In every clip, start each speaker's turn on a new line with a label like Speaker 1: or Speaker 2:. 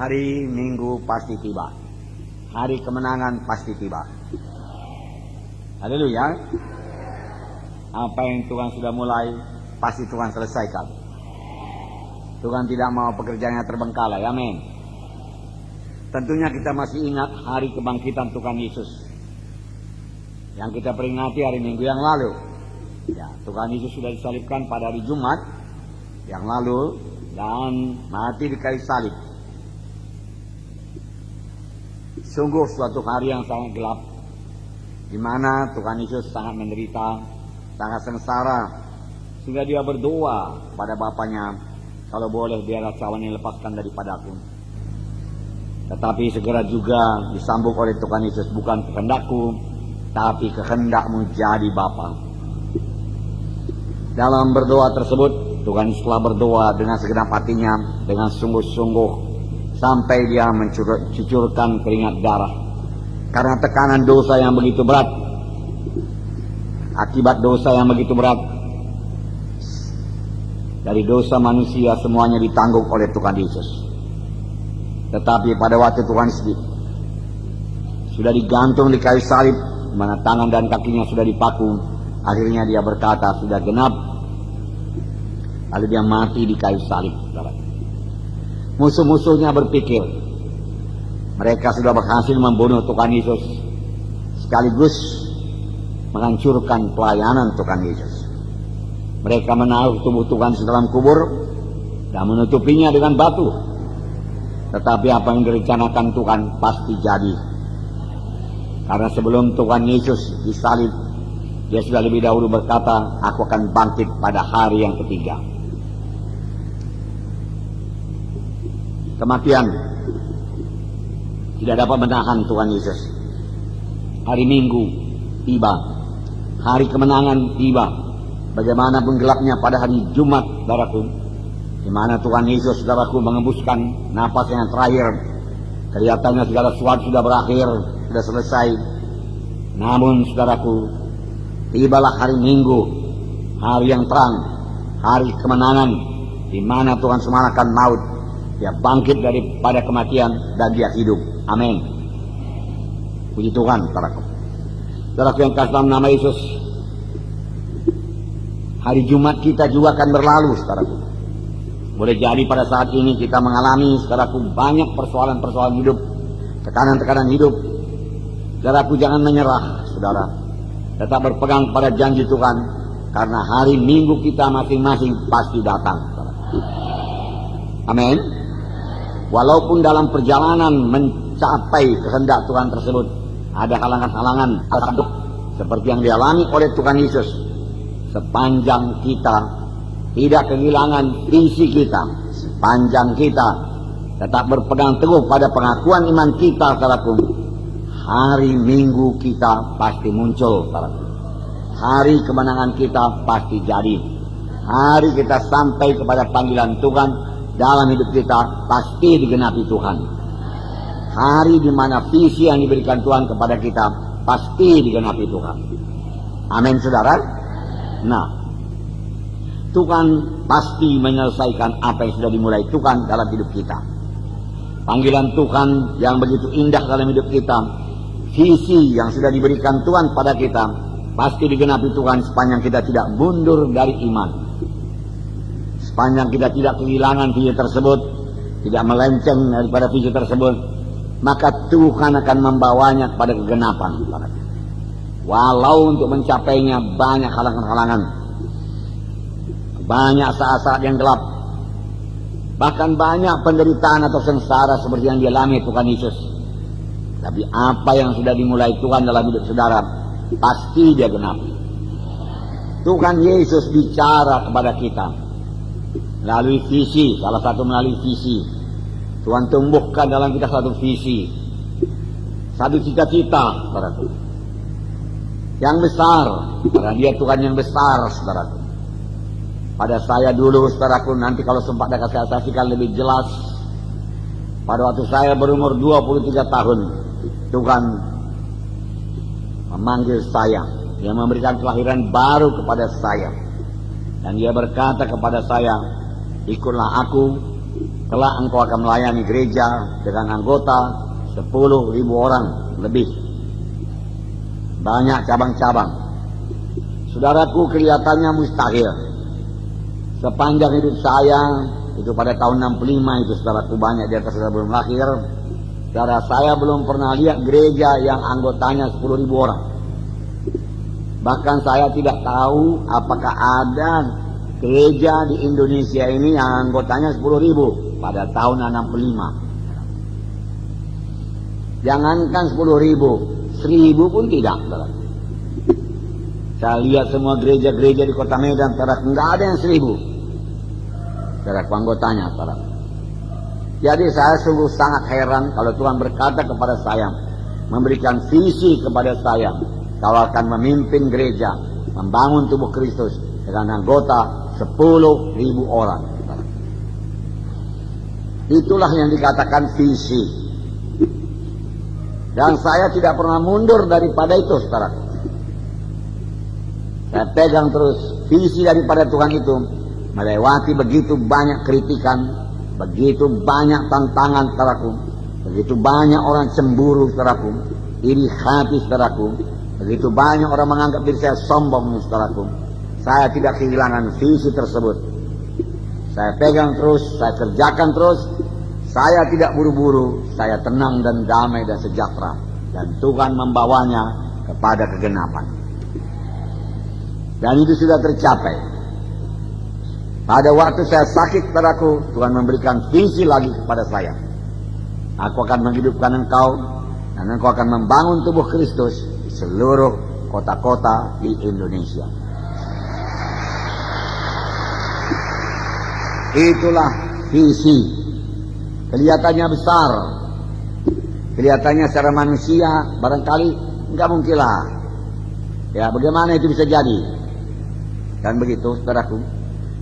Speaker 1: Hari Minggu pasti tiba. Hari kemenangan pasti tiba. Haleluya. Apa yang Tuhan sudah mulai, pasti Tuhan selesaikan. Tuhan tidak mau pekerjaannya terbengkalai. Amin. Tentunya kita masih ingat hari kebangkitan Tuhan Yesus yang kita peringati hari Minggu yang lalu. Ya, Tuhan Yesus sudah disalibkan pada hari Jumat yang lalu dan mati di kayu salib. Sungguh suatu hari yang sangat gelap, di mana Tuhan Yesus sangat menderita, sangat sengsara, sehingga dia berdoa pada Bapanya, kalau boleh biarlah cawan ini lepaskan daripadaku. Tetapi segera juga disambung oleh Tuhan Yesus, bukan kehendakku, tapi kehendakmu jadi Bapa. Dalam berdoa tersebut, Tuhan setelah berdoa dengan segenap hatinya, dengan sungguh-sungguh, sampai dia mencucurkan keringat darah. Karena tekanan dosa yang begitu berat, akibat dosa yang begitu berat, dari dosa manusia semuanya ditanggung oleh Tuhan Yesus. Tetapi pada waktu Tuhan sudah digantung di kayu salib, di mana tangan dan kakinya sudah dipaku, akhirnya dia berkata, sudah genap. Lalu dia mati di kayu salib. Musuh-musuhnya berpikir mereka sudah berhasil membunuh Tuhan Yesus, sekaligus menghancurkan pelayanan Tuhan Yesus. Mereka menaruh tubuh Tuhan di dalam kubur dan menutupinya dengan batu. Tetapi apa yang direncanakan Tuhan pasti jadi. Karena sebelum Tuhan Yesus disalib, dia sudah lebih dahulu berkata, aku akan bangkit pada hari yang ketiga. Kematian tidak dapat menahan Tuhan Yesus. Hari Minggu tiba, hari kemenangan tiba. Bagaimanapun gelapnya pada hari Jumat, saudaraku, di mana Tuhan Yesus, saudaraku, mengembuskan napas yang terakhir. Kelihatannya segala sesuatu sudah berakhir, sudah selesai. Namun, saudaraku, tibalah hari Minggu, hari yang terang, hari kemenangan, di mana Tuhan semalahkan maut. Dia bangkit daripada kematian dan dia hidup. Amin. Puji Tuhan, saudaraku. Saudaraku yang kasih dalam nama Yesus, hari Jumat kita juga akan berlalu, saudaraku. Boleh jadi pada saat ini kita mengalami, saudaraku, banyak persoalan-persoalan hidup, tekanan-tekanan hidup. Saudaraku, jangan menyerah, saudara. Tetap berpegang pada janji Tuhan, karena hari Minggu kita masing-masing pasti datang, saudaraku. Amin. Walaupun dalam perjalanan mencapai kehendak Tuhan tersebut ada halangan-halangan seperti yang dialami oleh Tuhan Yesus, sepanjang kita tidak kehilangan visi kita, sepanjang kita tetap berpegang teguh pada pengakuan iman kita, saudaraku, hari Minggu kita pasti muncul, saudaraku. Hari kemenangan kita pasti jadi. Hari kita sampai kepada panggilan Tuhan dalam hidup kita pasti digenapi Tuhan. Hari di mana visi yang diberikan Tuhan kepada kita pasti digenapi Tuhan. Amin, saudara. Nah, Tuhan pasti menyelesaikan apa yang sudah dimulai Tuhan dalam hidup kita. Panggilan Tuhan yang begitu indah dalam hidup kita, visi yang sudah diberikan Tuhan pada kita, pasti digenapi Tuhan sepanjang kita tidak mundur dari iman. Sepanjang kita tidak kehilangan visi tersebut, tidak melenceng daripada visi tersebut, maka Tuhan akan membawanya kepada kegenapan. Walau untuk mencapainya banyak halangan-halangan, banyak saat-saat yang gelap, bahkan banyak penderitaan atau sengsara seperti yang dialami Tuhan Yesus. Tapi apa yang sudah dimulai Tuhan dalam hidup saudara, pasti dia genapi. Tuhan Yesus bicara kepada kita melalui visi, salah satu melalui visi. Tuhan tumbuhkan dalam kita satu visi, satu cita-cita, saudaraku, yang besar, karena dia Tuhan yang besar, saudaraku. Pada saya dulu, saudaraku, nanti kalau sempat dapat saya saksikan lebih jelas. Pada waktu saya berumur 23 tahun, Tuhan memanggil saya. Dia memberikan kelahiran baru kepada saya. Dan dia berkata kepada saya, ikutlah aku kelak engkau akan melayani gereja dengan anggota 10.000 orang lebih. Banyak cabang-cabang. Saudaraku, kelihatannya mustahil. Sepanjang hidup saya, itu pada tahun 65 itu saudaraku, banyak di atas saya belum lahir. Saudara, saya belum pernah lihat gereja yang anggotanya 10.000 orang. Bahkan saya tidak tahu apakah ada gereja di Indonesia ini yang anggotanya 10.000 pada tahun 65. Jangankan 10.000, 1.000 pun tidak. Saudara. Saya lihat semua gereja-gereja di kota Medan, saudara, enggak ada yang 1.000. Saudara, anggotanya, saudara. Jadi saya sungguh sangat heran kalau Tuhan berkata kepada saya, memberikan visi kepada saya, kau akan memimpin gereja, membangun tubuh Kristus dengan anggota 10.000 orang. Itulah yang dikatakan visi. Dan saya tidak pernah mundur daripada itu, saudara. Saya pegang terus visi daripada Tuhan itu, melewati begitu banyak kritikan, begitu banyak tantangan, saudaraku, begitu banyak orang cemburu, saudaraku, iri hati, saudaraku, begitu banyak orang menganggap diri saya sombong, saudaraku. Saya tidak kehilangan visi tersebut. Saya pegang terus, saya kerjakan terus. Saya tidak buru-buru, saya tenang dan damai dan sejahtera. Dan Tuhan membawanya kepada kegenapan. Dan itu sudah tercapai. Pada waktu saya sakit, saudaraku, Tuhan memberikan visi lagi kepada saya. Aku akan menghidupkan engkau, dan engkau akan membangun tubuh Kristus di seluruh kota-kota di Indonesia. Itulah visi. Kelihatannya besar, kelihatannya secara manusia barangkali enggak mungkin lah. Ya, bagaimana itu bisa jadi? Dan begitu, saudaraku.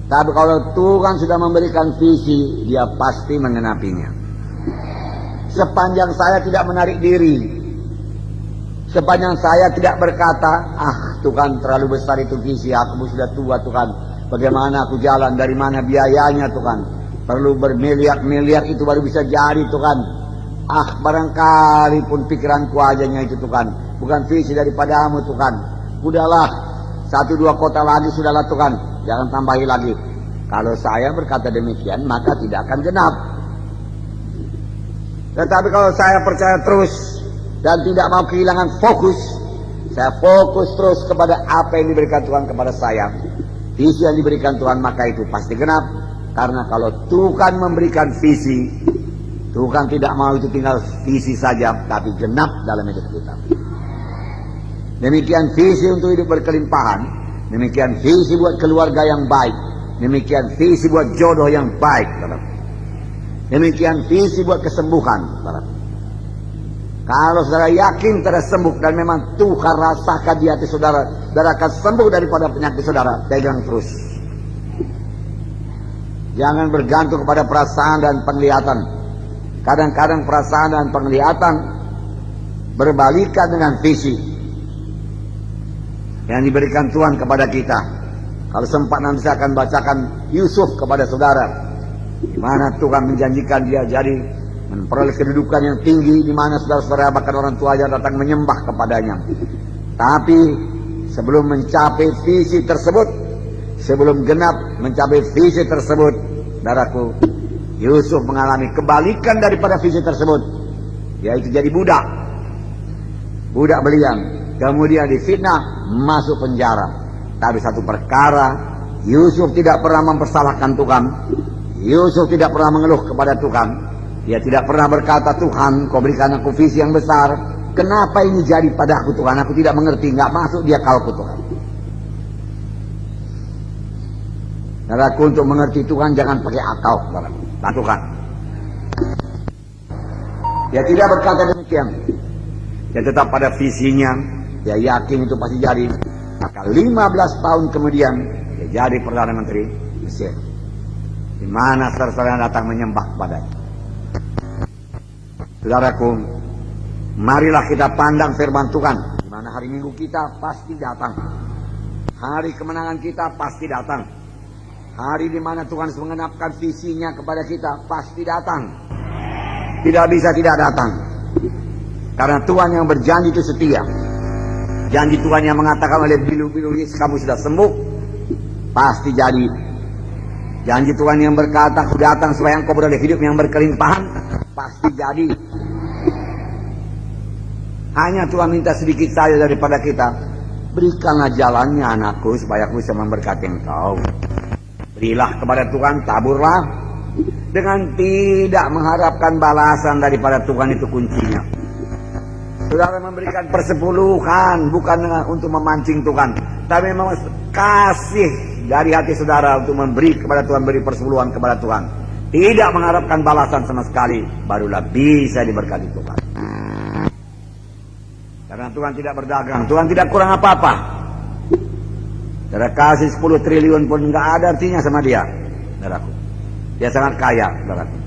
Speaker 1: Tapi kalau Tuhan sudah memberikan visi, dia pasti mengenapinya. Sepanjang saya tidak menarik diri, sepanjang saya tidak berkata, Tuhan terlalu besar itu visi, aku sudah tua Tuhan, bagaimana aku jalan, dari mana biayanya Tuhan, perlu bermiliar-miliar itu baru bisa jadi Tuhan. Barangkali pun pikiranku ajanya itu Tuhan, bukan visi daripadamu Tuhan. Udahlah, 1-2 kota lagi sudahlah Tuhan, jangan tambahi lagi. Kalau saya berkata demikian, maka tidak akan genap. Tetapi kalau saya percaya terus dan tidak mau kehilangan fokus, saya fokus terus kepada apa yang diberikan Tuhan kepada saya, visi yang diberikan Tuhan, maka itu pasti genap. Karena kalau Tuhan memberikan visi, Tuhan tidak mau itu tinggal visi saja, tapi genap dalam hidup kita. Demikian visi untuk hidup berkelimpahan, demikian visi buat keluarga yang baik, demikian visi buat jodoh yang baik, demikian visi buat kesembuhan. Kalau saudara yakin tersembuh dan memang Tuhan rasakan di hati saudara, saudara akan sembuh daripada penyakit saudara, pegang terus. Jangan bergantung kepada perasaan dan penglihatan. Kadang-kadang perasaan dan penglihatan berbalikan dengan visi yang diberikan Tuhan kepada kita. Kalau sempat nanti saya akan bacakan Yusuf kepada saudara, di mana Tuhan menjanjikan dia jadi memperoleh kedudukan yang tinggi, di mana saudara-saudara bahkan orang tuanya datang menyembah kepadanya. Tapi sebelum mencapai visi tersebut, sebelum genap mencapai visi tersebut, saudaraku, Yusuf mengalami kebalikan daripada visi tersebut, yaitu jadi budak belian, kemudian difitnah, masuk penjara. Tapi satu perkara, Yusuf tidak pernah mempersalahkan Tuhan. Yusuf tidak pernah mengeluh kepada Tuhan. Dia tidak pernah berkata, Tuhan, kau berikan aku visi yang besar, kenapa ini jadi pada aku Tuhan? Aku tidak mengerti, nggak masuk dia kalku Tuhan. Saudaraku, untuk mengerti Tuhan jangan pakai akal, saudaraku. Lakukan. Dia tidak berkata demikian. Dia tetap pada visinya. Dia yakin itu pasti jadi. Maka 15 tahun kemudian dia jadi Perdana Menteri Mesir, di mana saudara-saudara datang menyembah kepadanya. Saudaraku, marilah kita pandang firman Tuhan, di mana hari Minggu kita pasti datang, hari kemenangan kita pasti datang. Hari di mana Tuhan mengenapkan visinya kepada kita pasti datang. Tidak bisa tidak datang. Karena Tuhan yang berjanji itu setia. Janji Tuhan yang mengatakan oleh bilu-bilu Yesus, kamu sudah sembuh, pasti jadi. Janji Tuhan yang berkata, aku datang supaya engkau beroleh hidup yang berkelimpahan, pasti jadi. Hanya Tuhan minta sedikit saja daripada kita. Berikanlah jalannya anakku, supaya aku bisa memberkati engkau. Berilah kepada Tuhan, taburlah. Dengan tidak mengharapkan balasan daripada Tuhan, itu kuncinya. Saudara memberikan persepuluhan bukan untuk memancing Tuhan, tapi memang kasih dari hati saudara untuk memberi kepada Tuhan, beri persepuluhan kepada Tuhan. Tidak mengharapkan balasan sama sekali, barulah bisa diberkati Tuhan. Karena Tuhan tidak berdagang, Tuhan tidak kurang apa-apa. Saudara kasih 10 triliun pun nggak ada artinya sama dia, saudaraku. Dia sangat kaya, saudaraku.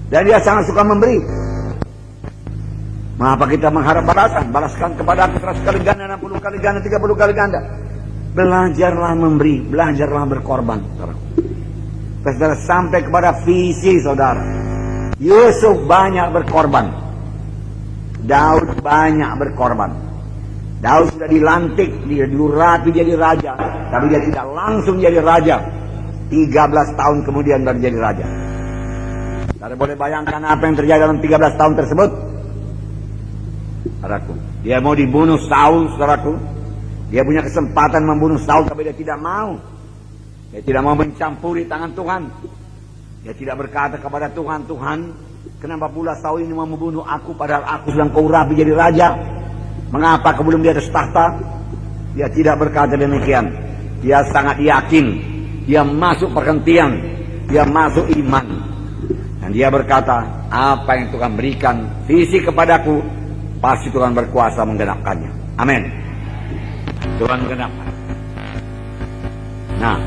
Speaker 1: Dan dia sangat suka memberi. Mengapa kita mengharap balasan? Balaskan kepada aku 100 kali ganda, 60 kali ganda, 30 kali ganda. Belajarlah memberi, belajarlah berkorban, saudaraku. Saudara sampai kepada visi saudara. Yusuf banyak berkorban. Daud banyak berkorban. Daud sudah dilantik, dia diurapi jadi raja, tapi dia tidak langsung jadi raja. 13 tahun kemudian baru jadi raja. Saudara boleh bayangkan apa yang terjadi dalam 13 tahun tersebut? Saudaraku, dia mau dibunuh Saul, saudaraku. Dia punya kesempatan membunuh Saul, tapi dia tidak mau. Dia tidak mau mencampuri tangan Tuhan. Dia tidak berkata kepada Tuhan, Tuhan, kenapa pula Saul ini mau membunuh aku, padahal aku sedang kau urapi jadi raja? Mengapa kau belum di atas tahta? Dia tidak berkata demikian. Dia sangat yakin. Dia masuk perhentian. Dia masuk iman. Dan dia berkata, apa yang Tuhan berikan visi kepadaku, pasti Tuhan berkuasa menggenapkannya. Amin. Tuhan menggenapkan. Nah,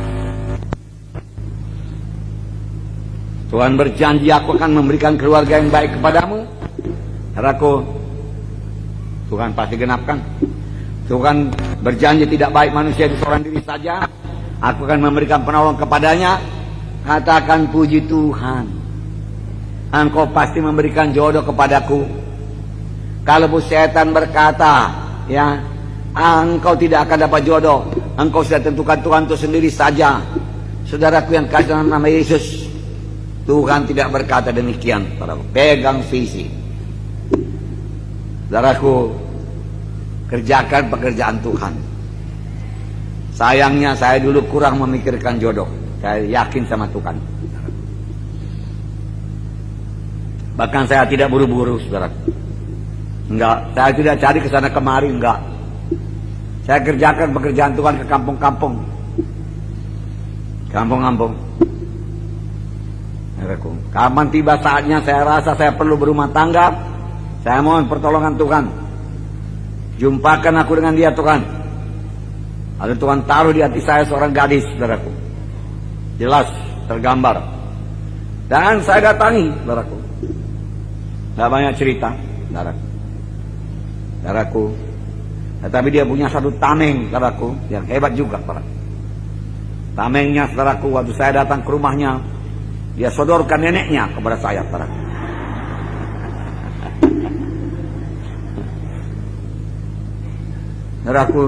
Speaker 1: Tuhan berjanji, aku akan memberikan keluarga yang baik kepadamu. Saudaraku, Tuhan pasti genapkan. Tuhan berjanji tidak baik manusia itu seorang diri saja. Aku akan memberikan penolong kepadanya. Katakan puji Tuhan. Engkau pasti memberikan jodoh kepadaku. Kalau setan berkata, ya, engkau tidak akan dapat jodoh, engkau sudah tentukan Tuhan itu sendiri saja. Saudaraku yang kasih dalam nama Yesus, Tuhan tidak berkata demikian. Pegang visi. Saudaraku, kerjakan pekerjaan Tuhan. Sayangnya saya dulu kurang memikirkan jodoh. Saya yakin sama Tuhan. Bahkan saya tidak buru-buru, saudaraku. Enggak, saya tidak cari ke sana kemari, enggak. Saya kerjakan pekerjaan Tuhan ke kampung-kampung. Kampung-kampung. Kapan tiba saatnya saya rasa saya perlu berumah tangga, saya mohon pertolongan Tuhan. Jumpakan aku dengan dia, Tuhan. Lalu Tuhan taruh di hati saya seorang gadis, saudaraku. Jelas, tergambar. Dan saya datangi, saudaraku. Tidak banyak cerita, saudaraku. Saudaraku. Tetapi dia punya satu tameng, saudaraku, yang hebat juga, saudaraku. Tamengnya, saudaraku, waktu saya datang ke rumahnya, dia sodorkan neneknya kepada saya, saudaraku. Saudaraku,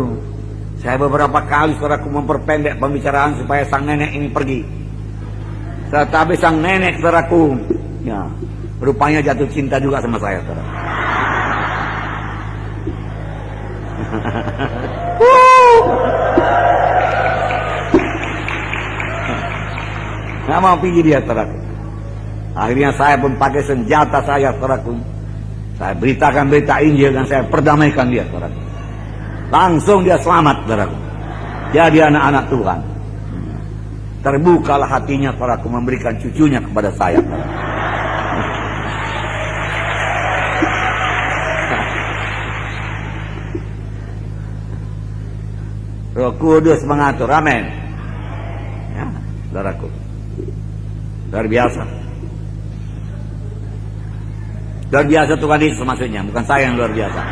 Speaker 1: saya beberapa kali, saudaraku, memperpendek pembicaraan supaya sang nenek ini pergi. Tetapi sang nenek, saudaraku, ya, rupanya jatuh cinta juga sama saya, saudaraku. Nggak mau pergi dia, saudaraku. Akhirnya saya pun pakai senjata saya, saudaraku. Saya beritakan berita Injil dan saya perdamaikan dia, saudaraku. Langsung dia selamat, saudaraku. Jadi anak-anak Tuhan. Terbukalah hatinya, saudaraku, memberikan cucunya kepada saya, saudaraku. Roh Kudus mengatur, amin. Ya, saudaraku. Luar biasa. Luar biasa Tuhan Yesus maksudnya, bukan saya yang luar biasa.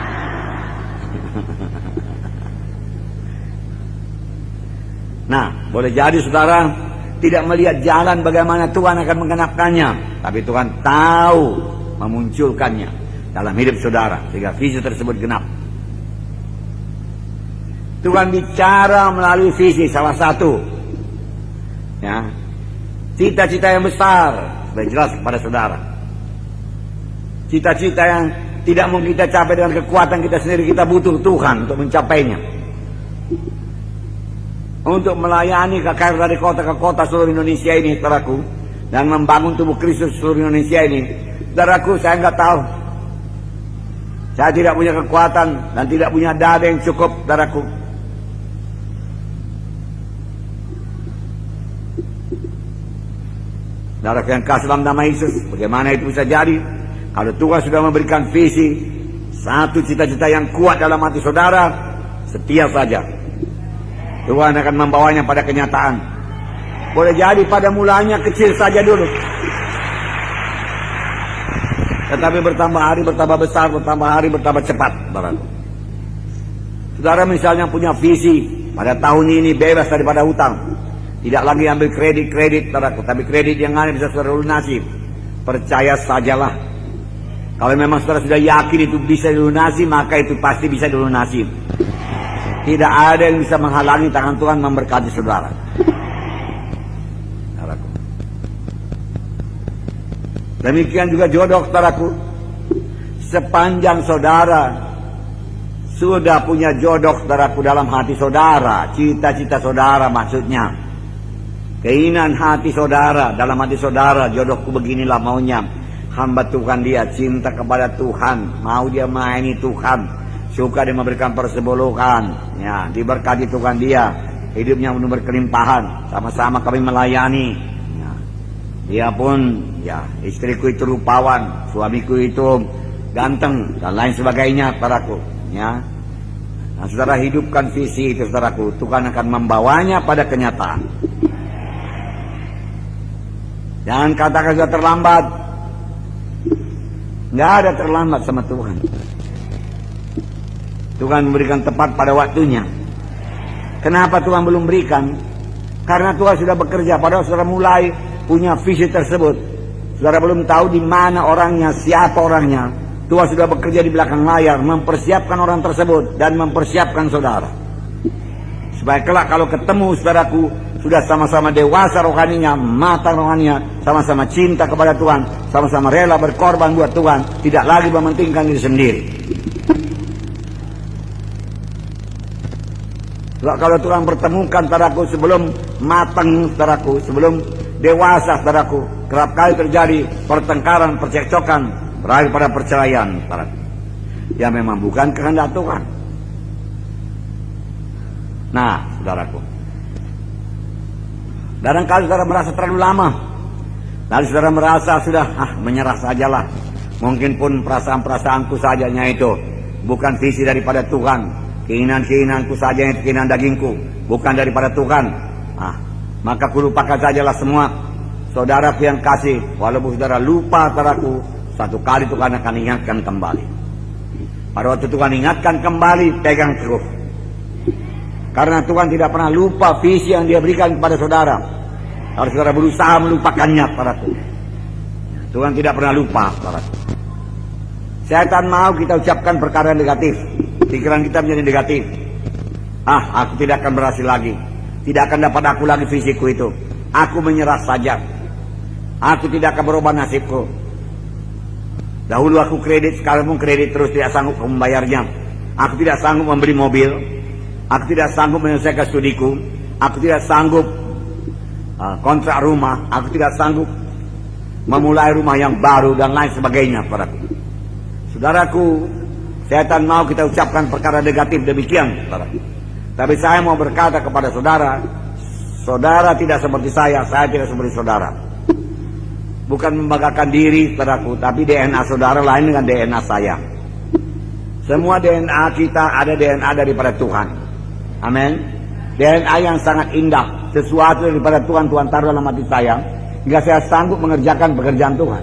Speaker 1: Nah, boleh jadi saudara tidak melihat jalan bagaimana Tuhan akan menggenapkannya, tapi Tuhan tahu memunculkannya dalam hidup saudara sehingga visi tersebut genap. Tuhan bicara melalui visi salah satu, ya, cita-cita yang besar sudah jelas kepada saudara. Cita-cita yang tidak mungkin kita capai dengan kekuatan kita sendiri, kita butuh Tuhan untuk mencapainya. Untuk melayani KKR dari kota ke kota seluruh Indonesia ini, saudaraku, dan membangun tubuh Kristus seluruh Indonesia ini, saudaraku, saya nggak tahu. Saya tidak punya kekuatan dan tidak punya dana yang cukup, saudaraku. Saudaraku yang kasih dalam nama Yesus, bagaimana itu bisa jadi? Kalau Tuhan sudah memberikan visi, satu cita-cita yang kuat dalam hati saudara, setia saja. Tuhan akan membawanya pada kenyataan. Boleh jadi pada mulanya kecil saja dulu, tetapi bertambah hari bertambah besar, bertambah hari bertambah cepat, saudaraku. Saudara misalnya punya visi, pada tahun ini bebas daripada hutang. Tidak lagi ambil kredit, saudaraku, tapi kredit yang ada bisa saudara lunasi. Percaya sajalah. Kalau memang saudara sudah yakin itu bisa dilunasi, maka itu pasti bisa dilunasi. Tidak ada yang bisa menghalangi tangan Tuhan memberkati saudara. Saudaraku. Demikian juga jodoh, saudaraku. Sepanjang saudara sudah punya jodoh, saudaraku, dalam hati saudara, cita-cita saudara maksudnya, keinginan hati saudara, dalam hati saudara, jodohku beginilah maunya. Hamba Tuhan dia, cinta kepada Tuhan, mau dia melayani Tuhan, suka dia memberikan persebuluhan, ya, diberkati Tuhan dia, hidupnya penuh berkelimpahan, sama-sama kami melayani. Ya. Dia pun, ya, istriku itu rupawan, suamiku itu ganteng, dan lain sebagainya, saudaraku. Ya. Nah, saudara hidupkan visi itu, saudaraku, Tuhan akan membawanya pada kenyataan. Jangan katakan sudah terlambat. Nggak ada terlambat sama Tuhan. Tuhan memberikan tepat pada waktunya. Kenapa Tuhan belum berikan? Karena Tuhan sudah bekerja. Padahal saudara mulai punya visi tersebut, saudara belum tahu di mana orangnya, siapa orangnya. Tuhan sudah bekerja di belakang layar, mempersiapkan orang tersebut dan mempersiapkan saudara. Supaya kelak kalau ketemu saudaraku, sudah sama-sama dewasa rohaninya, matang rohaninya, sama-sama cinta kepada Tuhan, sama-sama rela berkorban buat Tuhan, tidak lagi mementingkan diri sendiri. Kalau Tuhan pertemukan saudaraku sebelum matang, saudaraku, sebelum dewasa, saudaraku, kerap kali terjadi pertengkaran, percekcokan, berakhir pada perceraian, saudaraku. Ya memang bukan kehendak Tuhan. Nah, saudaraku, barangkali saudara merasa terlalu lama, lalu saudara merasa sudah menyerah sajalah. Mungkin pun perasaan-perasaanku sajanya itu bukan visi daripada Tuhan. Keinginan-keinginanku saja itu keinginan dagingku, bukan daripada Tuhan. Maka kulupakan sajalah semua. Saudaraku yang kasih, walaupun saudara lupa, saudaraku, satu kali Tuhan akan ingatkan kembali. Pada waktu Tuhan ingatkan kembali, pegang teguh. Karena Tuhan tidak pernah lupa visi yang dia berikan kepada saudara. Harus saudara berusaha melupakannya, saudaraku. Tuhan tidak pernah lupa, saudaraku. Setan mau kita ucapkan perkara yang negatif. Pikiran kita menjadi negatif. Aku tidak akan berhasil lagi. Tidak akan dapat aku lagi visiku itu. Aku menyerah saja. Aku tidak akan berubah nasibku. Dahulu aku kredit, sekarang pun kredit terus tidak sanggup membayarnya. Aku tidak sanggup membeli mobil. Aku tidak sanggup menyelesaikan studiku. Aku tidak sanggup kontrak rumah. Aku tidak sanggup memulai rumah yang baru dan lain sebagainya, saudaraku. Saudaraku, setan mau kita ucapkan perkara negatif demikian, saudaraku. Tapi saya mau berkata kepada saudara, saudara tidak seperti saya tidak seperti saudara. Bukan membanggakan diri, saudaraku, tapi DNA saudara lain dengan DNA saya. Semua DNA kita ada DNA daripada Tuhan. Amin. DNA yang sangat indah, sesuatu daripada Tuhan, Tuhan taruh dalam hati saya, hingga saya sanggup mengerjakan pekerjaan Tuhan.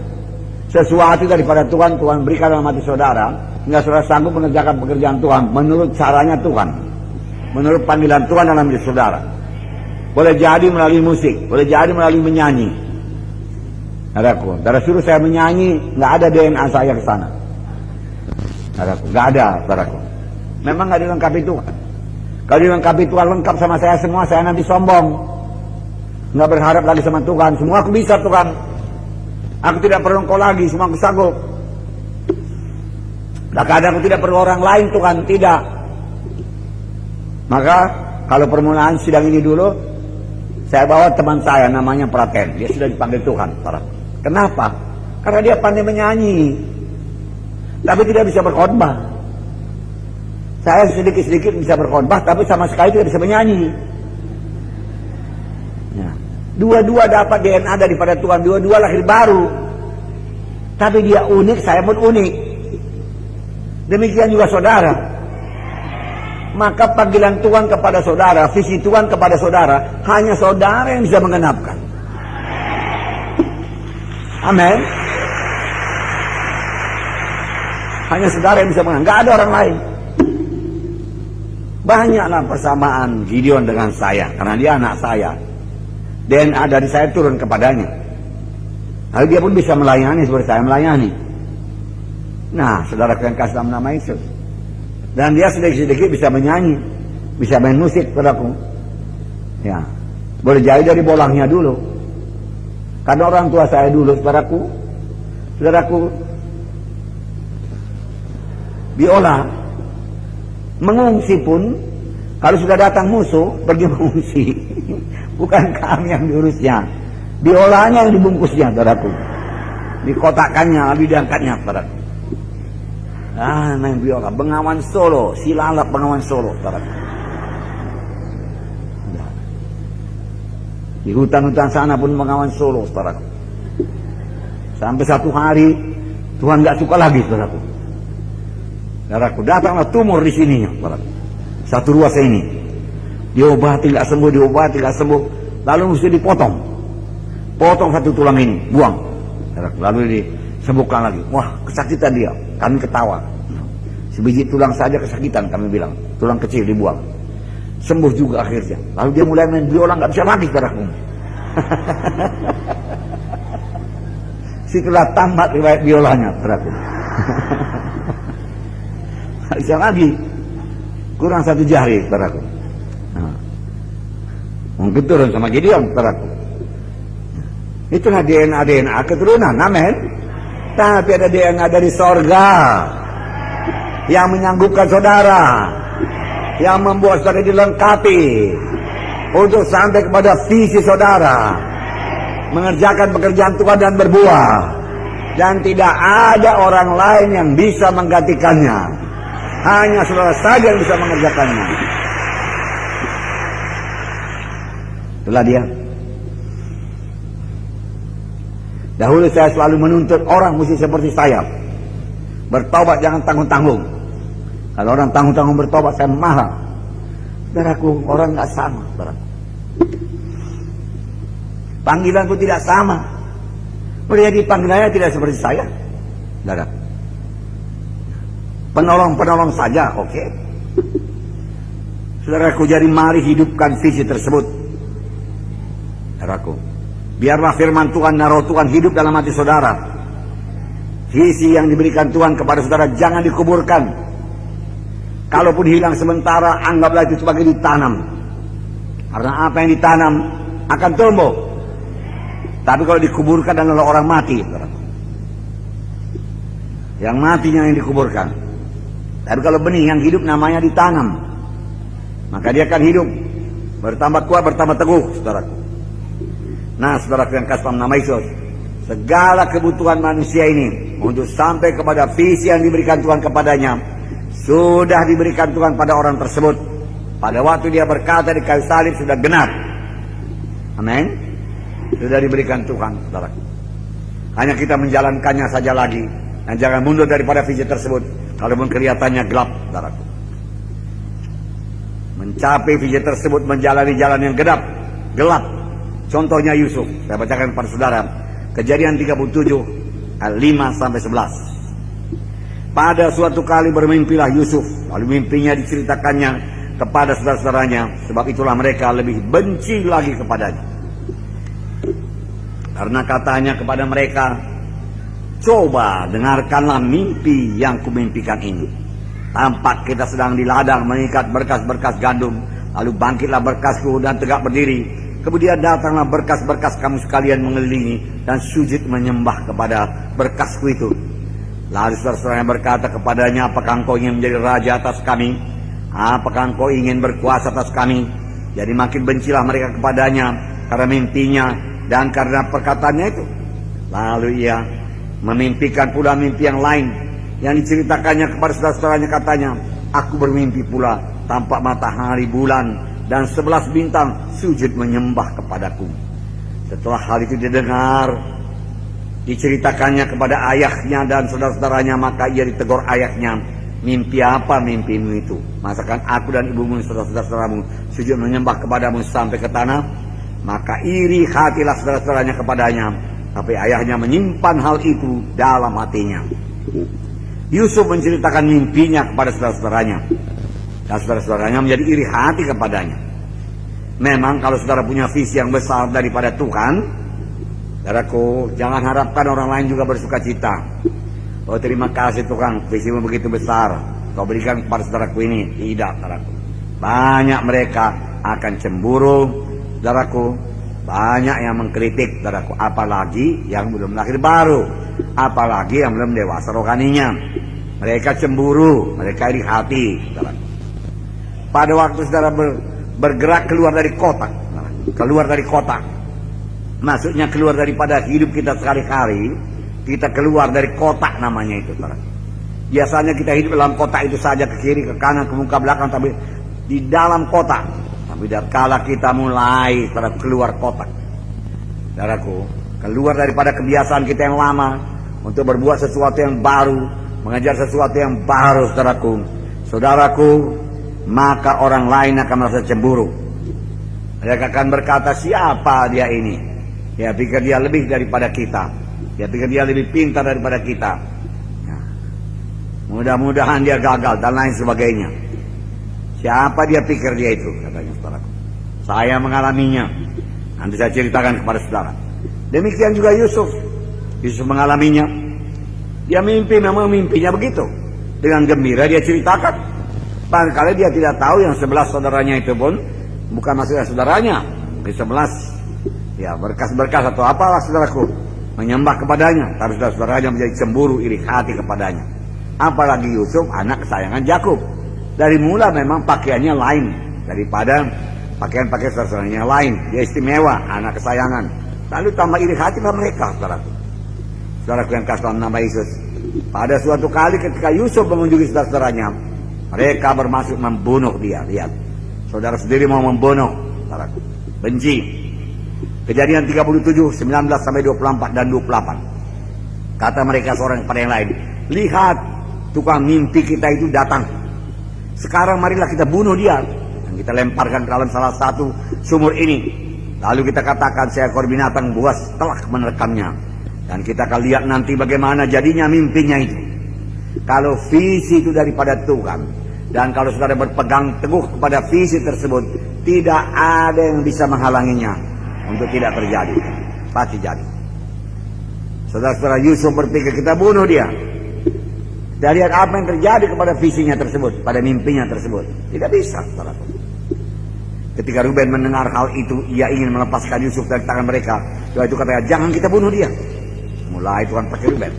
Speaker 1: Sesuatu daripada Tuhan, Tuhan berikan dalam hati saudara, hingga saudara sanggup mengerjakan pekerjaan Tuhan menurut caranya Tuhan, menurut panggilan Tuhan dalam hidup saudara. Boleh jadi melalui musik, boleh jadi melalui menyanyi. Saudaraku, saudara suruh saya menyanyi, nggak ada DNA saya ke sana. Saudaraku, nggak ada, saudaraku. Memang nggak dilengkapi Tuhan. Kalau dilengkapi Tuhan lengkap sama saya semua, saya nanti sombong. Nggak berharap lagi sama Tuhan. Semua aku bisa Tuhan. Aku tidak perlu engkau lagi, semua aku sanggup. Kadang aku tidak perlu orang lain Tuhan, tidak. Maka kalau permulaan sidang ini dulu, saya bawa teman saya namanya Praten. Dia sudah dipanggil Tuhan. Kenapa? Karena dia pandai menyanyi, tapi tidak bisa berkhotbah. Saya sedikit-sedikit bisa berkhotbah, tapi sama sekali tidak bisa menyanyi. Ya. Dua-dua dapat DNA daripada Tuhan, dua-dua lahir baru. Tapi dia unik, saya pun unik. Demikian juga saudara. Maka panggilan Tuhan kepada saudara, visi Tuhan kepada saudara, hanya saudara yang bisa mengenapkan. Amin. Hanya saudara yang bisa mengenapkan, nggak ada orang lain. Banyaklah persamaan Gideon dengan saya, karena dia anak saya. DNA dari saya turun kepadanya. Lalu dia pun bisa melayani seperti saya melayani. Nah, saudara yang kasih nama Yesus. Dan dia sedikit-sedikit bisa menyanyi, bisa main musik, saudaraku. Ya, boleh jadi dari bolangnya dulu. Karena orang tua saya dulu, saudaraku, biola. Mengungsi pun, kalau sudah datang musuh, pergi mengungsi. Bukan kami yang diurusnya. Biolanya yang dibungkusnya, saudaraku. Dikotakkannya, lalu diangkatnya, saudaraku. Ah, main biola, Bengawan Solo, Silalap Bengawan Solo, saudaraku. Di hutan-hutan sana pun Bengawan Solo, saudaraku. Sampai satu hari Tuhan nggak suka lagi, saudaraku. Saudaraku, datanglah tumor di sini, saudaraku. Satu ruas ini, diobati nggak sembuh, diobati nggak sembuh, lalu mesti dipotong, potong satu tulang ini, buang, saudaraku. Lalu disembuhkan lagi. Wah, kesakitan dia, kami ketawa. Sebiji tulang saja kesakitan, kami bilang, tulang kecil dibuang. Sembuh juga akhirnya. Lalu dia mulai main biola, nggak bisa lagi, saudaraku. Setelah tamat riwayat biolanya, saudaraku. Nggak bisa lagi, kurang satu jari, saudaraku. Nah, mungkin turun sama Gideon, saudaraku. Itulah DNA keturunan, amin. Tapi ada DNA dari sorga yang menyanggupkan saudara, yang membuat saudara dilengkapi untuk sampai kepada visi saudara, mengerjakan pekerjaan Tuhan dan berbuah, dan tidak ada orang lain yang bisa menggantikannya. Hanya saudara saja yang bisa mengerjakannya. Itulah dia. Dahulu saya selalu menuntut orang mesti seperti saya. Bertobat jangan tanggung-tanggung. Kalau orang tanggung-tanggung bertobat, saya marah. Saudaraku, orang nggak sama, saudaraku. Panggilanku tidak sama. Boleh jadi panggilannya tidak seperti saya, saudaraku. Penolong-penolong saja, oke. Saudaraku, jadi mari hidupkan visi tersebut. Saudaraku, biarlah firman Tuhan, naruh Tuhan hidup dalam hati saudara. Visi yang diberikan Tuhan kepada saudara jangan dikuburkan. Kalaupun hilang sementara, anggaplah itu sebagai ditanam. Karena apa yang ditanam akan tumbuh. Tapi kalau dikuburkan adalah orang mati, saudaraku. Yang matinya yang dikuburkan. Tapi kalau benih yang hidup namanya ditanam, maka dia akan hidup, bertambah kuat, bertambah teguh, saudaraku. Nah, saudara yang kasih nama Yesus, segala kebutuhan manusia ini untuk sampai kepada visi yang diberikan Tuhan kepadanya, sudah diberikan Tuhan pada orang tersebut. Pada waktu dia berkata di kayu salib sudah genap. Amin. Sudah diberikan Tuhan, saudaraku. Hanya kita menjalankannya saja lagi, dan jangan mundur daripada visi tersebut. Kalaupun kelihatannya gelap, saudaraku. Mencapai visi tersebut, menjalani jalan yang gelap. Contohnya Yusuf, saya bacakan kepada saudara, Kejadian 37 ayat 5-11. Pada suatu kali bermimpilah Yusuf, lalu mimpinya diceritakannya kepada saudara-saudaranya, sebab itulah mereka lebih benci lagi kepadanya. Karena katanya kepada mereka, coba dengarkanlah mimpi yang kumimpikan ini. Tampak kita sedang di ladang mengikat berkas-berkas gandum, lalu bangkitlah berkasku dan tegak berdiri. Kemudian datanglah berkas-berkas kamu sekalian mengelilingi dan sujud menyembah kepada berkasku itu. Lalu saudara-saudaranya berkata kepadanya, apakah engkau ingin menjadi raja atas kami? Apakah engkau ingin berkuasa atas kami? Jadi makin bencilah mereka kepadanya karena mimpinya dan karena perkataannya itu. Lalu ia memimpikan pula mimpi yang lain yang diceritakannya kepada saudara-saudaranya. Katanya, aku bermimpi pula tampak matahari, bulan dan 11 bintang sujud menyembah kepadaku. Setelah hal itu didengar, diceritakannya kepada ayahnya dan saudara-saudaranya, maka ia ditegur ayahnya, mimpi apa mimpimu itu? Masakan aku dan ibumu saudara-saudaramu sujud menyembah kepadamu sampai ke tanah? Maka iri hatilah saudara-saudaranya kepadanya, tapi ayahnya menyimpan hal itu dalam hatinya. Yusuf menceritakan mimpinya kepada saudara-saudaranya, dan saudara-saudaranya menjadi iri hati kepadanya. Memang kalau saudara punya visi yang besar daripada Tuhan, saudaraku, jangan harapkan orang lain juga bersuka cita. Oh, terima kasih Tuhan, visimu begitu besar, kau berikan kepada saudaraku ini. Tidak, saudaraku. Banyak mereka akan cemburu, saudaraku. Banyak yang mengkritik, saudaraku. Apalagi yang belum lahir baru, apalagi yang belum dewasa rohaninya. Mereka cemburu, mereka iri hati, saudaraku. Pada waktu saudara bergerak keluar dari kota, maksudnya keluar daripada hidup kita sehari-hari, kita keluar dari kotak namanya itu. Biasanya kita hidup dalam kotak itu saja, ke kiri, ke kanan, ke muka belakang, tapi di dalam kotak. Tapi kala kita mulai keluar kotak, saudaraku, keluar daripada kebiasaan kita yang lama untuk berbuat sesuatu yang baru, mengajar sesuatu yang baru, saudaraku, maka orang lain akan merasa cemburu. Mereka akan berkata, siapa dia ini? Dia pikir dia lebih daripada kita. Dia pikir dia lebih pintar daripada kita. Nah, mudah-mudahan dia gagal dan lain sebagainya. Siapa dia pikir dia itu? Katanya saudaraku. Saya mengalaminya. Nanti saya ceritakan kepada saudara. Demikian juga Yusuf. Yusuf mengalaminya. Dia mimpi, memang mimpinya begitu. Dengan gembira dia ceritakan. Barangkali dia tidak tahu yang 11 saudaranya itu pun bukan maksudnya saudaranya. Di 11 ya berkas-berkas atau apalah, saudaraku, menyembah kepadanya. Tapi saudara-saudaranya menjadi cemburu, iri hati kepadanya. Apalagi Yusuf, anak kesayangan Yakub. Dari mula memang pakaiannya lain daripada pakaian-pakaian saudara-saudaranya yang lain. Dia istimewa, anak kesayangan. Lalu tambah iri hati pada mereka, saudaraku. Saudaraku yang kasih dalam nama Yesus. Pada suatu kali ketika Yusuf mengunjungi saudara-saudaranya, mereka bermaksud membunuh dia. Lihat, saudara sendiri mau membunuh, saudaraku. Benci. Kejadian 37, 19 sampai 24 dan 28. Kata mereka seorang kepada yang lain, lihat, tukang mimpi kita itu datang. Sekarang marilah kita bunuh dia dan kita lemparkan ke dalam salah satu sumur ini. Lalu kita katakan seekor binatang buas telah menerekamnya. Dan kita akan lihat nanti bagaimana jadinya mimpinya itu. Kalau visi itu daripada Tuhan, dan kalau saudara berpegang teguh kepada visi tersebut, tidak ada yang bisa menghalanginya untuk tidak terjadi. Pasti jadi. Saudara-saudara, Yusuf berpikir kita bunuh dia. Kita lihat apa yang terjadi kepada visinya tersebut, pada mimpinya tersebut. Tidak bisa, saudara. Ketika Ruben mendengar hal itu, ia ingin melepaskan Yusuf dari tangan mereka. Setelah itu katanya, jangan kita bunuh dia. Mulai Tuhan pakai Ruben.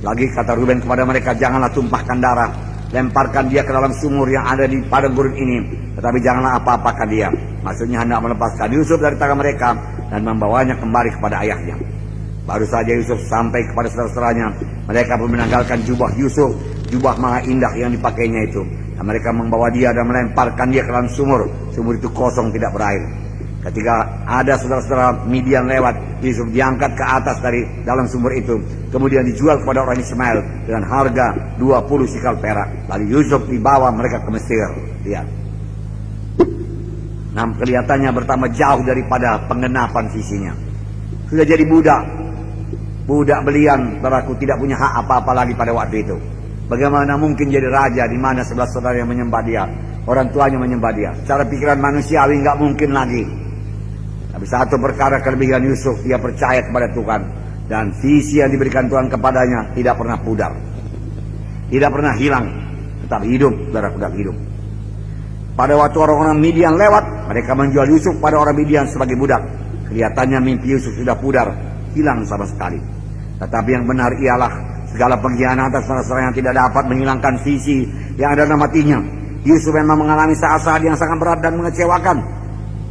Speaker 1: Lagi kata Ruben kepada mereka, janganlah tumpahkan darah. Lemparkan dia ke dalam sumur yang ada di padang gurun ini. Tetapi janganlah apa-apakan dia. Maksudnya hendak melepaskan Yusuf dari tangan mereka dan membawanya kembali kepada ayahnya. Baru saja Yusuf sampai kepada saudara-saudaranya, mereka pun menanggalkan jubah Yusuf, jubah maha indah yang dipakainya itu. Dan mereka membawa dia dan melemparkan dia ke dalam sumur. Sumur itu kosong, tidak berair. Ketika ada saudara-saudara Midian lewat, Yusuf diangkat ke atas dari dalam sumur itu. Kemudian dijual kepada orang Ismail dengan harga 20 sikal perak. Lalu Yusuf dibawa mereka ke Mesir. Lihat. Nah, kelihatannya bertambah jauh daripada penggenapan visinya. Sudah jadi budak. Budak belian, saudaraku, tidak punya hak apa-apa lagi pada waktu itu. Bagaimana mungkin jadi raja di mana 11 saudara yang menyembah dia? orang tuanya menyembah dia. Secara pikiran manusiawi nggak mungkin lagi. Tapi satu perkara kelebihan Yusuf, dia percaya kepada Tuhan. Dan visi yang diberikan Tuhan kepadanya tidak pernah pudar. Tidak pernah hilang. Tetap hidup, saudara, tetap hidup. Pada waktu orang-orang Midian lewat, mereka menjual Yusuf pada orang Midian sebagai budak. Kelihatannya mimpi Yusuf sudah pudar, hilang sama sekali. Tetapi yang benar ialah segala pengkhianatan saudara-saudara yang tidak dapat menghilangkan visi yang ada dalam hatinya. Yusuf memang mengalami saat-saat yang sangat berat dan mengecewakan.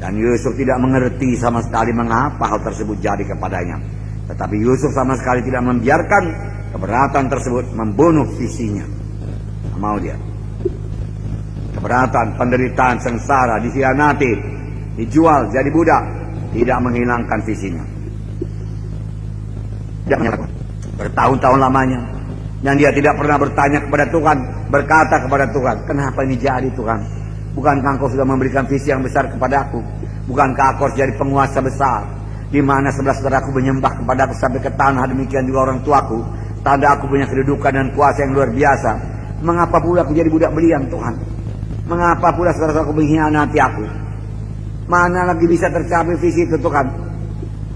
Speaker 1: Dan Yusuf tidak mengerti sama sekali mengapa hal tersebut jadi kepadanya. Tetapi Yusuf sama sekali tidak membiarkan keberatan tersebut membunuh visinya. Tak mau dia. Keberatan, penderitaan, sengsara, dikhianati, dijual, jadi budak, tidak menghilangkan visinya. Tidak menyerah. Bertahun-tahun lamanya. Dan dia tidak pernah bertanya kepada Tuhan, berkata kepada Tuhan, kenapa ini jadi Tuhan? Bukankah Engkau sudah memberikan visi yang besar kepada aku? Bukankah aku harus jadi penguasa besar? Di mana 11 saudaraku menyembah kepada aku sampai ke tanah, demikian juga orang tuaku. Tanda aku punya kedudukan dan kuasa yang luar biasa. Mengapa pula aku jadi budak belian Tuhan? Mengapa pula saudara-saudaraku mengkhianati aku? Mana lagi bisa tercapai visi itu Tuhan?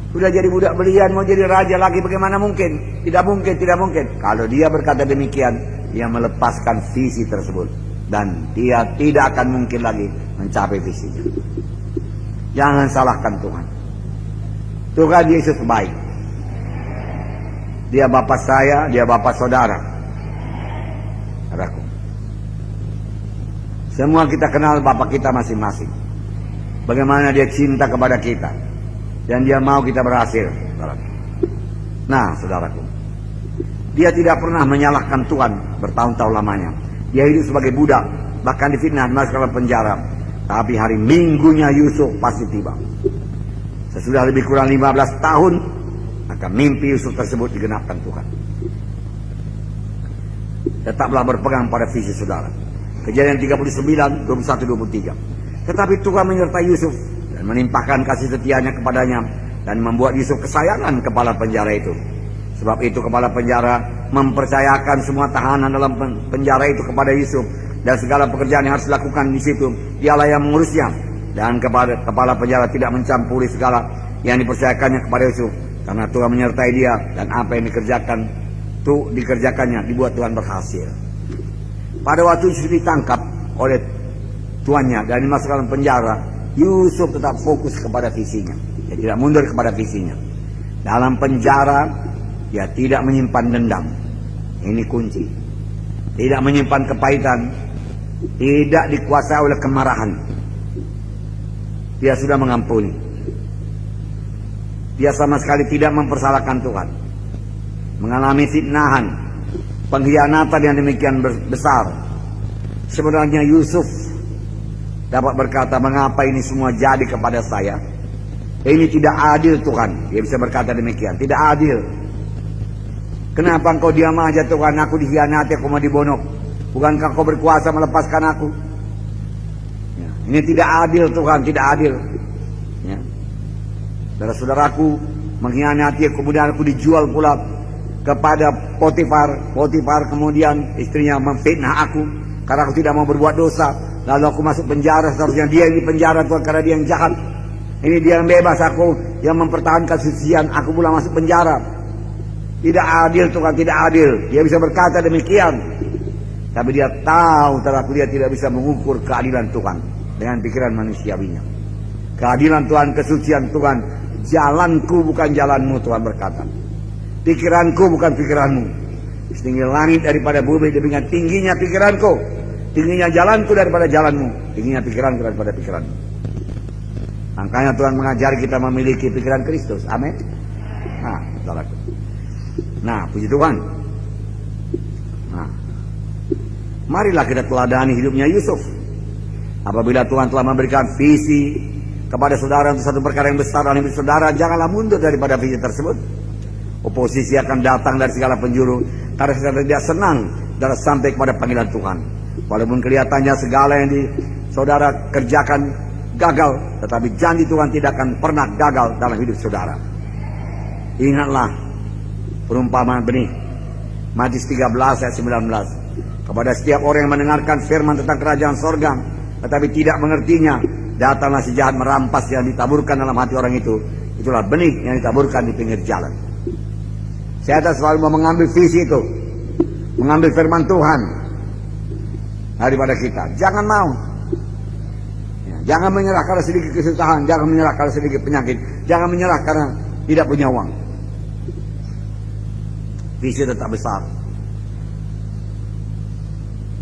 Speaker 1: Sudah jadi budak belian, mau jadi raja lagi, bagaimana mungkin? Tidak mungkin, tidak mungkin. Kalau dia berkata demikian, dia melepaskan visi tersebut. Dan dia tidak akan mungkin lagi mencapai visinya. Jangan salahkan Tuhan. Tuhan Yesus baik. Dia Bapa saya, dia Bapa saudara. Saudaraku. Semua kita kenal Bapa kita masing-masing. Bagaimana dia cinta kepada kita. Dan dia mau kita berhasil. Saudaraku. Nah, saudaraku. Dia tidak pernah menyalahkan Tuhan bertahun-tahun lamanya. Dia hidup sebagai budak, bahkan difitnah, masuk dalam penjara. Tapi hari Minggunya Yusuf pasti tiba. Sesudah lebih kurang 15 tahun, maka mimpi Yusuf tersebut digenapkan Tuhan. Tetaplah berpegang pada visi saudara. Kejadian 39, 21, 23. Tetapi Tuhan menyertai Yusuf dan menimpahkan kasih setianya kepadanya dan membuat Yusuf kesayangan kepala penjara itu. Sebab itu kepala penjara mempercayakan semua tahanan dalam penjara itu kepada Yusuf, dan segala pekerjaan yang harus dilakukan di situ dialah yang mengurusnya, dan kepala penjara tidak mencampuri segala yang dipercayakannya kepada Yusuf, karena Tuhan menyertai dia, dan apa yang dikerjakannya dibuat Tuhan berhasil. Pada waktu Yusuf ditangkap oleh tuannya dan dimasukkan dalam penjara, Yusuf tetap fokus kepada visinya. Dia tidak mundur kepada visinya. Dalam penjara dia tidak menyimpan dendam. Ini kunci. Tidak menyimpan kepahitan. Tidak dikuasai oleh kemarahan. Dia sudah mengampuni. Dia sama sekali tidak mempersalahkan Tuhan. Mengalami fitnahan, pengkhianatan yang demikian besar. Sebenarnya Yusuf dapat berkata, mengapa ini semua jadi kepada saya? Ini tidak adil Tuhan. Dia bisa berkata demikian. Tidak adil. Kenapa engkau diam aja Tuhan? Aku dikhianati, aku mau dibonok. Bukankah engkau berkuasa melepaskan aku? Ya, ini tidak adil Tuhan, tidak adil. Ya. Saudara-saudaraku mengkhianati, kemudian aku dijual pula kepada Potifar. Potifar kemudian istrinya memfitnah aku karena aku tidak mau berbuat dosa. Lalu aku masuk penjara. Seharusnya dia yang di penjara Tuhan, karena dia yang jahat. Ini dia yang bebas, aku yang mempertahankan kesucian. Aku pula masuk penjara. Tidak adil Tuhan, tidak adil. Dia bisa berkata demikian. Tapi dia tahu, tetapi dia tidak bisa mengukur keadilan Tuhan dengan pikiran manusiawinya. Keadilan Tuhan, kesucian Tuhan. Jalanku bukan jalanmu, Tuhan berkata. Pikiranku bukan pikiranmu. Setinggi langit daripada bumi, demikian tingginya pikiranku. Tingginya jalanku daripada jalanmu. Tingginya pikiranku daripada pikiranmu. Makanya Tuhan mengajari kita memiliki pikiran Kristus. Amin. Nah, saudaraku. Nah, puji Tuhan. Nah, marilah kita teladani hidupnya Yusuf. Apabila Tuhan telah memberikan visi kepada saudara untuk satu perkara yang besar dalam hidup saudara, janganlah mundur daripada visi tersebut. Oposisi akan datang dari segala penjuru, karena saudara tidak senang dan sampai kepada panggilan Tuhan. Walaupun kelihatannya segala yang saudara kerjakan gagal, tetapi janji Tuhan tidak akan pernah gagal dalam hidup saudara. Ingatlah perumpamaan benih Matius 13 ayat 19. Kepada setiap orang yang mendengarkan firman tentang kerajaan sorga tetapi tidak mengertinya, datanglah si jahat merampas yang ditaburkan dalam hati orang itu. Itulah benih yang ditaburkan di pinggir jalan. Saya selalu mau mengambil visi itu, mengambil firman Tuhan daripada kita. Jangan mau. Jangan menyerah karena sedikit kesusahan, jangan menyerah karena sedikit penyakit, jangan menyerah karena tidak punya uang. Visi tetap besar.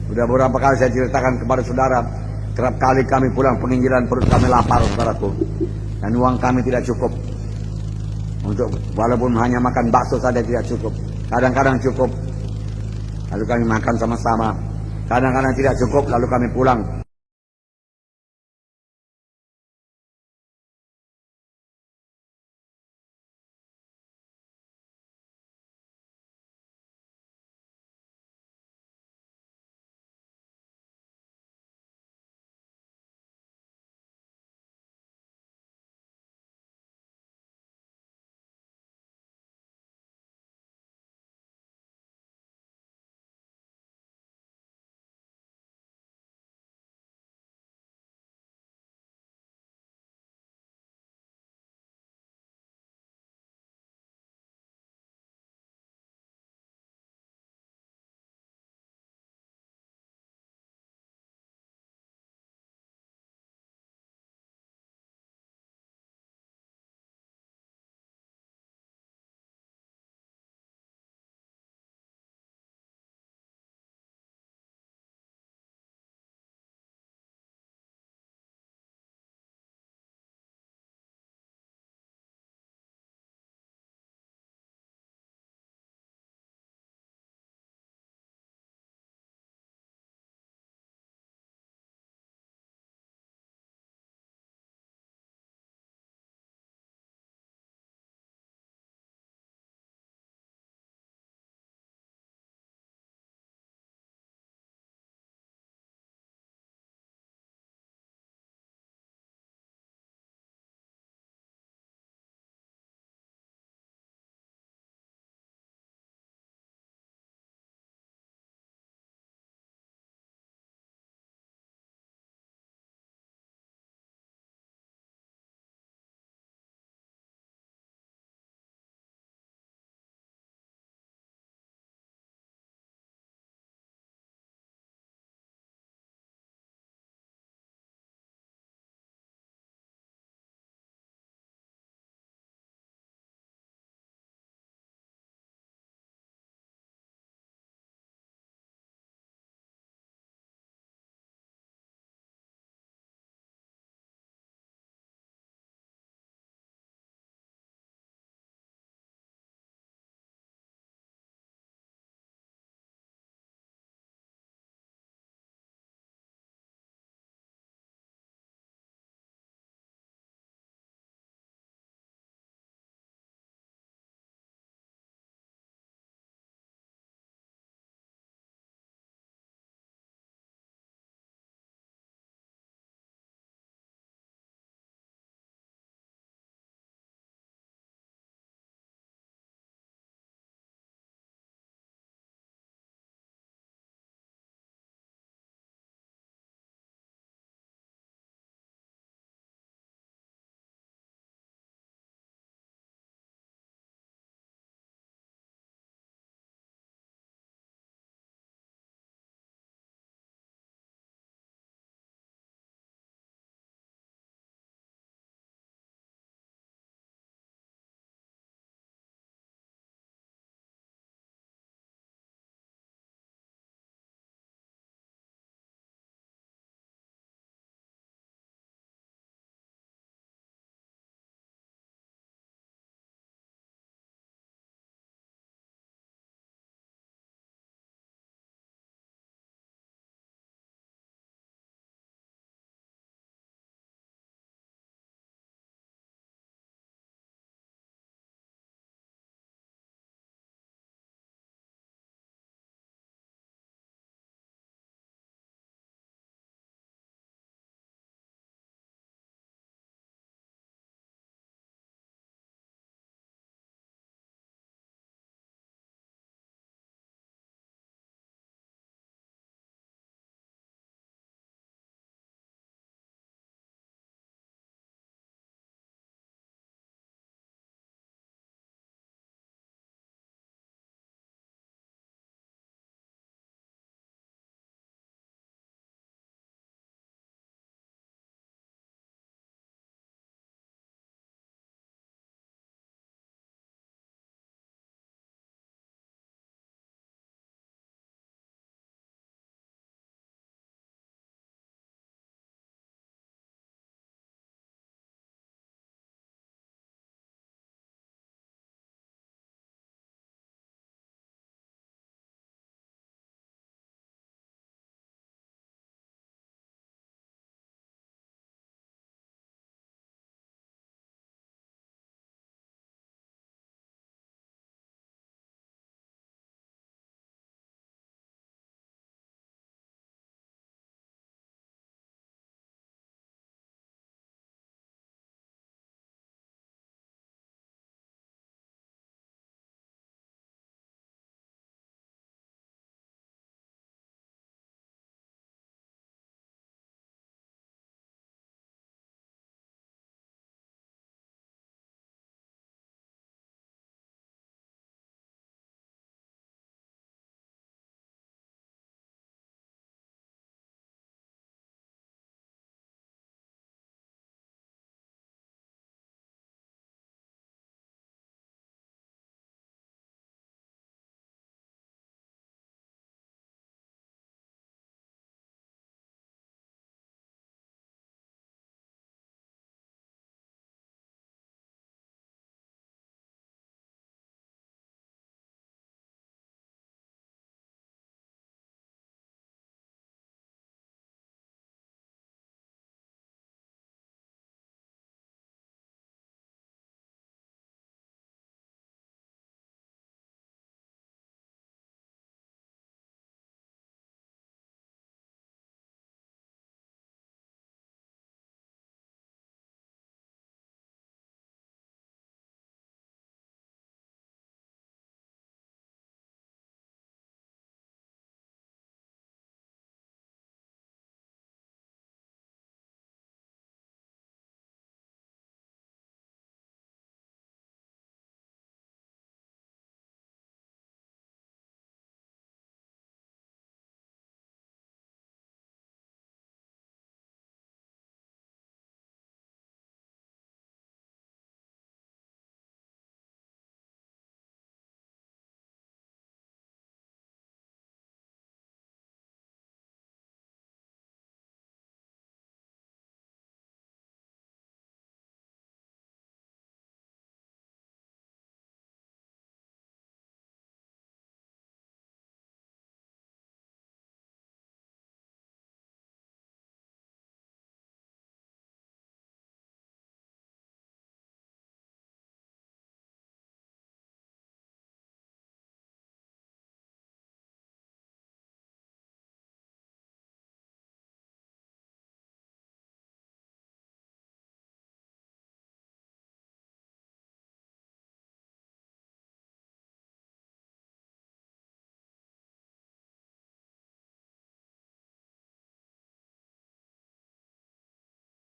Speaker 1: Sudah beberapa kali saya ceritakan kepada saudara, kerap kali kami pulang penginjilan perut kami lapar, saudaraku, dan uang kami tidak cukup untuk, walaupun hanya makan bakso saja tidak cukup. Kadang-kadang cukup, lalu kami makan sama-sama. Kadang-kadang tidak cukup, lalu kami pulang.